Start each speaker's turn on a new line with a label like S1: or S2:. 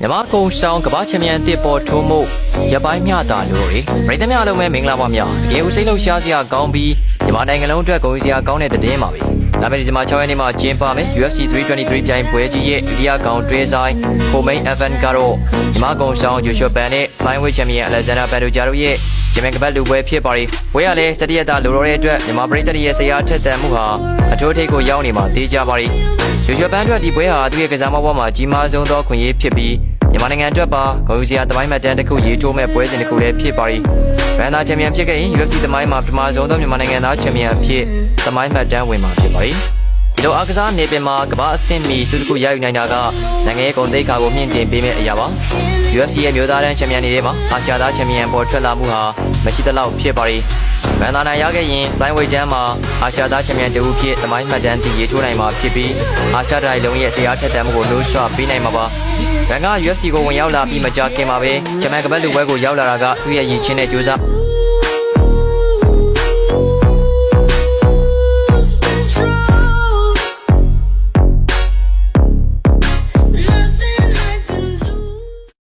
S1: မြန်မာကုံရှောင်းကဘာချန်ပီယံတစ်ပေါ်ထိုးမှုရပိုင်းမြတာလို့ပရိသတ်များလုံးပဲမင်္ဂလာပါများတကယ်ဦးစိတ်လှုပ်ရှားစရာကောင်းပြီးမြန်မာနိုင်ငံလုံးအတွက်ဂုဏ်စရာကောင်းတဲ့သတင်းပါပဲဒါပေမဲ့ဒီမှာ6ရက်နေ့မှာကျင်းပမယ် UFC 323ပြိုင်ပွဲကြီးရဲ့အိန္ဒိယကောင်တွဲဆိုင်ကိုမိန်အဗန်ကတော့မြန်မာကုံရှောင်းဂျိုရှောပန်နဲ့ Flyweight Champion Alexander Pantoja တို့ရဲ့ဂျမန်ကပတ်လူပွဲဖြစ်ပါရီဝဲရလဲစတိယတာလိုတော့တဲ့အတွက်မြန်မာပရိသတ်ရဲ့ဆရာထက်သန်မှုဟာအထိုးထိပ်ကိုရောက်နေမှာသိကြပါရီဂျိုရှောပန်အတွက်ဒီပွဲဟာသူ့ရဲ့ကစားမဘဝမှာကြီးမားဆုံးသောခွင့်ရဖြစ်ပြီးမြန်မာနိုင်ငံအတွက်ပါဂုဏ်ယူစရာသမိုင်းမှတ်တမ်းတစ်ခုရေးထိုးမဲ့ပွဲစဉ်တစ်ခုလည်းဖြစ်ပါရီဘန်နာချန်ပီယံဖြစ်ခဲ့ရင် UFC သမိုင်းမှာပထမဆုံးသောမြန်မာနိုင်ငံသားချန်ပီယံဖြစ်သမိုင်းမှတ်တမ်းဝင်မှာဖြစ်ပါရီဒီလိုအားကစားနေပင်မှာကမ္ဘာအဆင့်မီစုတစ်ခုရယူနိုင်တာကနိုင်ငံရေးဂုဏ်သိက္ခာကိုမြင့်တင်ပေးမဲ့အရာပါ UFC ရဲ့မျိုးသားတန်းချန်ပီယံတွေထဲမှာအာရှသားချန်ပီယံပေါ်ထွက်လာမှုဟာမရှိသလောက်ဖြစ်ပါရီဘန်နာနိုင်ရခဲ့ရင် Flyweight တန်းမှာအာရှသားချန်ပီယံတဦးဖြစ်သမိုင်းမှတ်တမ်းတည်ရေးထိုးနိုင်မှာဖြစ်ပြီးအာရှတိုင်းလုံးရဲ့ဆရာထက်သန်မှုကိုနှိုးဆွပေးနိုင်မှာပါဘန်က UFC ကိုဝင်ရောက်လာပြီးမကြာခင်မှာပဲဂျမန်ကပတ်လူပွဲကိုရောက်လာတာကသူ့ရဲ့ရည်ချင်းနဲ့ကြိုးစား